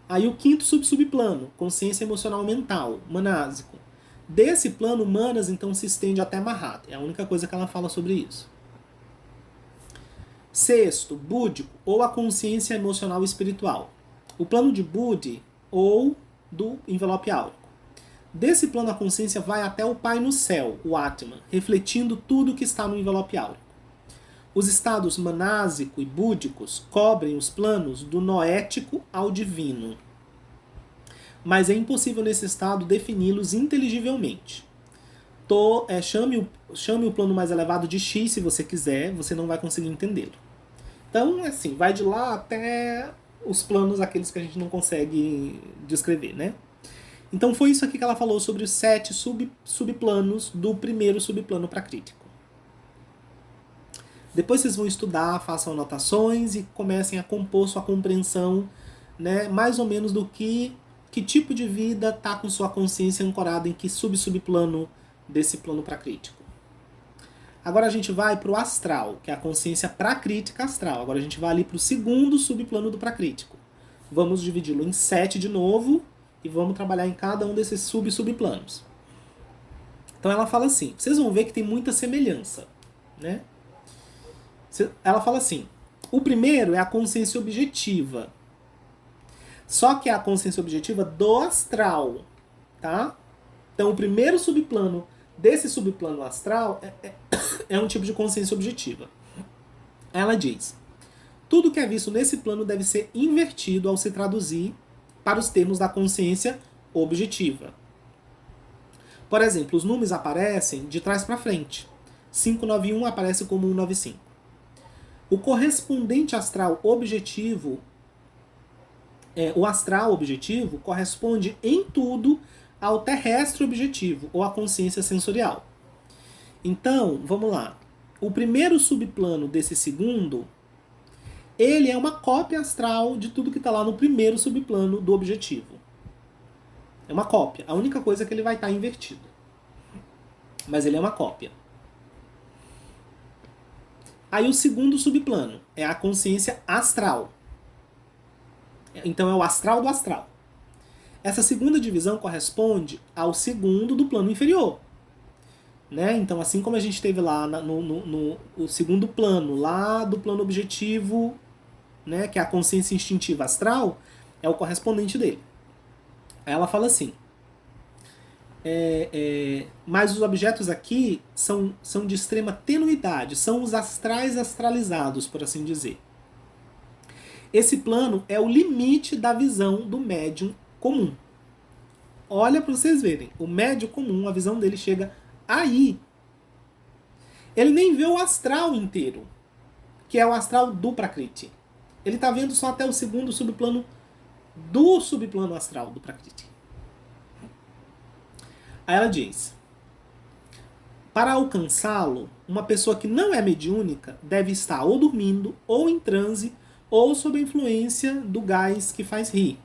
Aí o quinto subplano, consciência emocional mental, manásico. Desse plano, Manas então se estende até Mahat. É a única coisa que ela fala sobre isso. Sexto, búdico, ou a consciência emocional espiritual. O plano de Budi, ou do envelope áurico. Desse plano, a consciência vai até o Pai no céu, o Atman, refletindo tudo que está no envelope áurico. Os estados manásico e búdicos cobrem os planos do noético ao divino. Mas é impossível nesse estado defini-los inteligivelmente. Chame o plano mais elevado de X se você quiser, você não vai conseguir entendê-lo. Então, assim, vai de lá até os planos, aqueles que a gente não consegue descrever, né? Então foi isso aqui que ela falou sobre os 7 subplanos do primeiro subplano prakrítico. Depois vocês vão estudar, façam anotações e comecem a compor sua compreensão, né, mais ou menos do que tipo de vida está com sua consciência ancorada em que subplano desse plano prakrítico. Agora a gente vai para o astral, que é a consciência prakrítica astral. Agora a gente vai ali para o segundo subplano do prakrítico. Vamos dividi-lo em 7 de novo e vamos trabalhar em cada um desses subplanos. Então ela fala assim, vocês vão ver que tem muita semelhança, né? Ela fala assim, o primeiro é a consciência objetiva. Só que é a consciência objetiva do astral, tá? Então o primeiro subplano desse subplano astral é um tipo de consciência objetiva. Ela diz, tudo que é visto nesse plano deve ser invertido ao se traduzir para os termos da consciência objetiva. Por exemplo, os números aparecem de trás para frente. 591 aparece como 195. O correspondente astral objetivo, o astral objetivo corresponde em tudo ao terrestre objetivo, ou à consciência sensorial. Então, vamos lá. O primeiro subplano desse segundo, ele é uma cópia astral de tudo que está lá no primeiro subplano do objetivo. É uma cópia. A única coisa é que ele vai estar invertido. Mas ele é uma cópia. Aí o segundo subplano é a consciência astral. Então é o astral do astral. Essa segunda divisão corresponde ao segundo do plano inferior. Né? Então, assim como a gente teve lá no segundo plano, lá do plano objetivo, né, que é a consciência instintiva astral, é o correspondente dele. Aí ela fala assim, mas os objetos aqui são de extrema tenuidade, são os astrais astralizados, por assim dizer. Esse plano é o limite da visão do médium comum. Olha para vocês verem, o médium comum, a visão dele chega aí. Ele nem vê o astral inteiro, que é o astral do Prakriti. Ele está vendo só até o segundo subplano do subplano astral do Prakriti. Aí ela diz: para alcançá-lo, uma pessoa que não é mediúnica deve estar ou dormindo, ou em transe, ou sob a influência do gás que faz rir,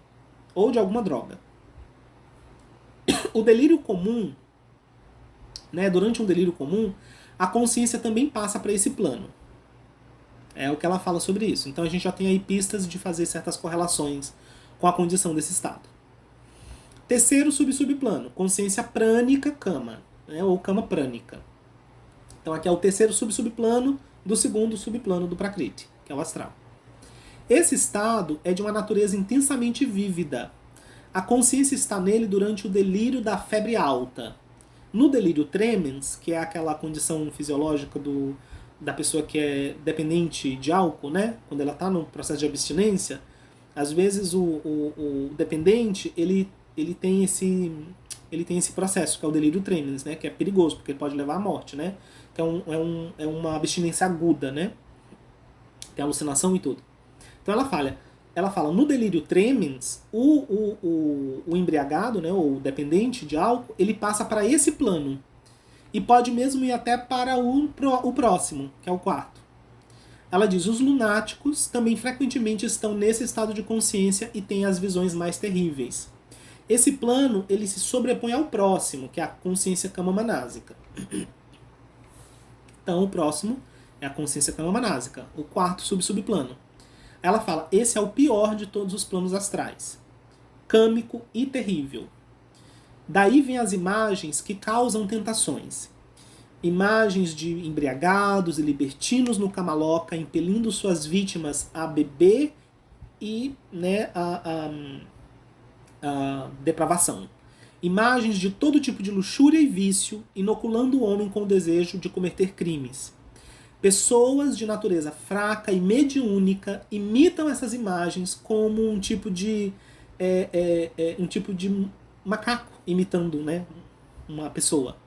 ou de alguma droga. O delírio comum, né, durante um delírio comum, a consciência também passa para esse plano. É o que ela fala sobre isso. Então a gente já tem aí pistas de fazer certas correlações com a condição desse estado. Terceiro subplano, consciência prânica kama, né, ou kama prânica. Então aqui é o terceiro subplano do segundo subplano do Prakriti, que é o astral. Esse estado é de uma natureza intensamente vívida. A consciência está nele durante o delírio da febre alta. No delírio tremens, que é aquela condição fisiológica da pessoa que é dependente de álcool, né? Quando ela está no processo de abstinência, às vezes o dependente ele tem esse processo, que é o delírio tremens, né? Que é perigoso, porque ele pode levar à morte, né? Que é uma abstinência aguda, né? Tem alucinação e tudo. Então ela fala, no delírio tremens, o embriagado, né, ou o dependente de álcool, ele passa para esse plano. E pode mesmo ir até para o próximo, que é o quarto. Ela diz, os lunáticos também frequentemente estão nesse estado de consciência e têm as visões mais terríveis. Esse plano, ele se sobrepõe ao próximo, que é a consciência kama-manásica. Então, o próximo é a consciência kama-manásica, o quarto subplano. Ela fala, esse é o pior de todos os planos astrais. Câmico e terrível. Daí vêm as imagens que causam tentações. Imagens de embriagados e libertinos no Kamaloka impelindo suas vítimas a beber e, né, a depravação. Imagens de todo tipo de luxúria e vício inoculando o homem com o desejo de cometer crimes. Pessoas de natureza fraca e mediúnica imitam essas imagens como um tipo de macaco imitando, né, uma pessoa.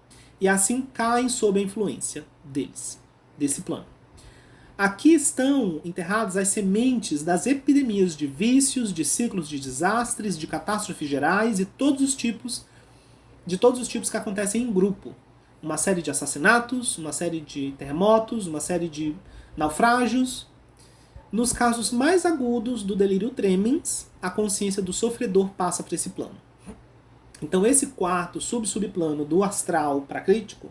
E assim caem sob a influência deles, desse plano. Aqui estão enterradas as sementes das epidemias de vícios, de ciclos de desastres, de catástrofes gerais e de todos os tipos que acontecem em grupo. Uma série de assassinatos, uma série de terremotos, uma série de naufrágios. Nos casos mais agudos do delírio tremens, a consciência do sofredor passa para esse plano. Então esse quarto subplano do astral prakrítico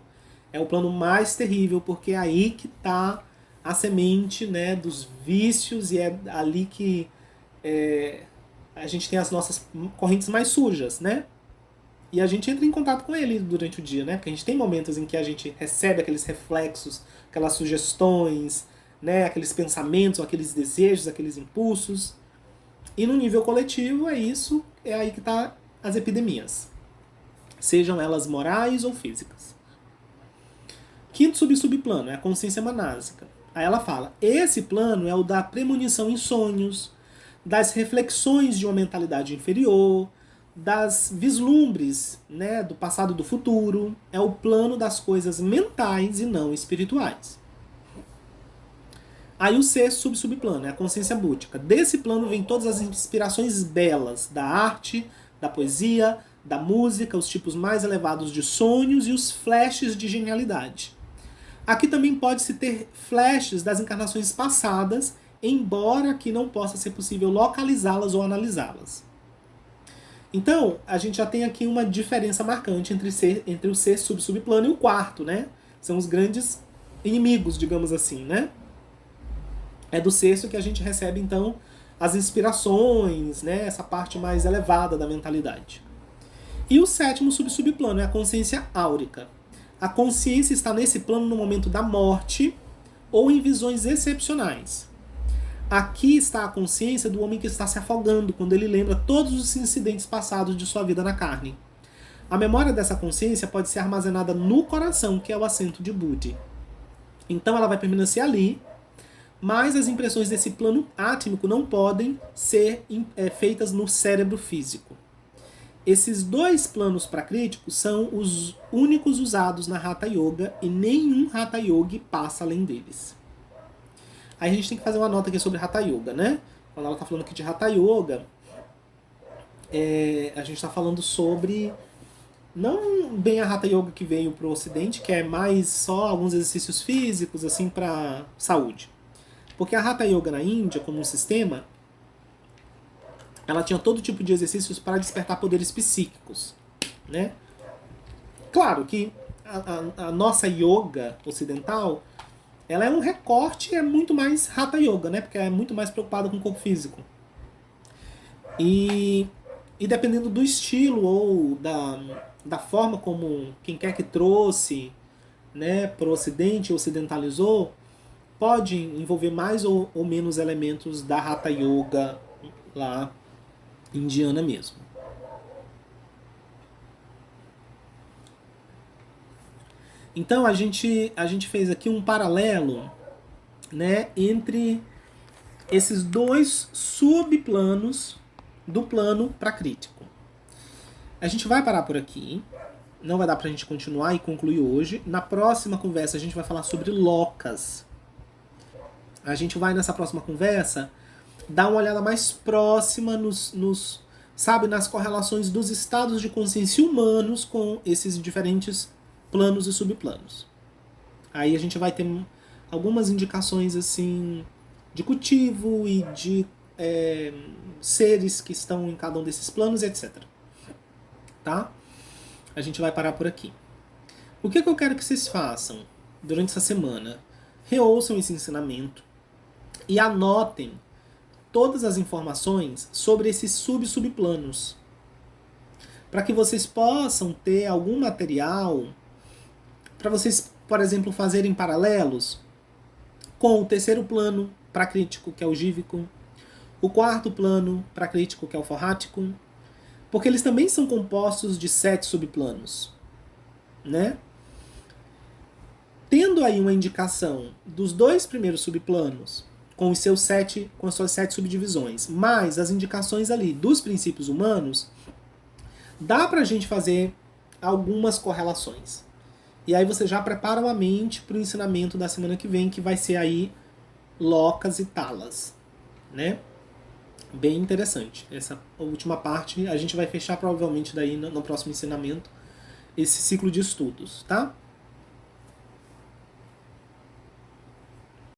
é o plano mais terrível, porque é aí que está a semente, né, dos vícios, e é ali que a gente tem as nossas correntes mais sujas, né? E a gente entra em contato com ele durante o dia, né? Porque a gente tem momentos em que a gente recebe aqueles reflexos, aquelas sugestões, né? Aqueles pensamentos, aqueles desejos, aqueles impulsos. E no nível coletivo é aí que tá as epidemias. Sejam elas morais ou físicas. Quinto subplano é a consciência manásica. Aí ela fala, esse plano é o da premonição em sonhos, das reflexões de uma mentalidade inferior, das vislumbres, né, do passado e do futuro. É o plano das coisas mentais e não espirituais. Aí o sexto subplano é a consciência búdica. Desse plano vem todas as inspirações belas da arte, da poesia, da música, os tipos mais elevados de sonhos e os flashes de genialidade. Aqui também pode-se ter flashes das encarnações passadas, embora aqui não possa ser possível localizá-las ou analisá-las. Então, a gente já tem aqui uma diferença marcante entre o sexto subplano e o quarto, né? São os grandes inimigos, digamos assim, né? É do sexto que a gente recebe, então, as inspirações, né? Essa parte mais elevada da mentalidade. E o sétimo subplano é a consciência áurica. A consciência está nesse plano no momento da morte ou em visões excepcionais. Aqui está a consciência do homem que está se afogando, quando ele lembra todos os incidentes passados de sua vida na carne. A memória dessa consciência pode ser armazenada no coração, que é o assento de Budi. Então ela vai permanecer ali, mas as impressões desse plano átmico não podem ser feitas no cérebro físico. Esses dois planos prakríticos são os únicos usados na Hatha Yoga e nenhum Hatha Yogi passa além deles. Aí a gente tem que fazer uma nota aqui sobre Hatha Yoga, né? Quando ela está falando aqui de Hatha Yoga, a gente está falando sobre não bem a Hatha Yoga que veio para o Ocidente, que é mais só alguns exercícios físicos assim para saúde. Porque a Hatha Yoga na Índia, como um sistema, ela tinha todo tipo de exercícios para despertar poderes psíquicos, né? Claro que a nossa yoga ocidental, ela é um recorte, é muito mais Hatha Yoga, né? Porque é muito mais preocupada com o corpo físico. E dependendo do estilo ou da forma como quem quer que trouxe, né, para o Ocidente, ocidentalizou, pode envolver mais ou menos elementos da Hatha Yoga lá indiana mesmo. Então a gente fez aqui um paralelo, né, entre esses dois subplanos do plano prakrítico. A gente vai parar por aqui. Não vai dar pra gente continuar e concluir hoje. Na próxima conversa a gente vai falar sobre lokas. A gente vai nessa próxima conversa dar uma olhada mais próxima sabe, nas correlações dos estados de consciência humanos com esses diferentes planos e subplanos. Aí a gente vai ter algumas indicações assim de cultivo e de seres que estão em cada um desses planos, etc. Tá? A gente vai parar por aqui. O que eu quero que vocês façam durante essa semana? Reouçam esse ensinamento e anotem todas as informações sobre esses subplanos, para que vocês possam ter algum material para vocês, por exemplo, fazerem paralelos com o terceiro plano prakrítico, que é o jívico, o quarto plano prakrítico, que é o forrático, porque eles também são compostos de 7 subplanos, né? Tendo aí uma indicação dos 2 primeiros subplanos, com as suas 7 subdivisões, mais as indicações ali dos princípios humanos, dá pra gente fazer algumas correlações. E aí você já prepara a mente para o ensinamento da semana que vem, que vai ser aí lokas e talas, né? Bem interessante. Essa última parte a gente vai fechar provavelmente daí no próximo ensinamento esse ciclo de estudos, tá?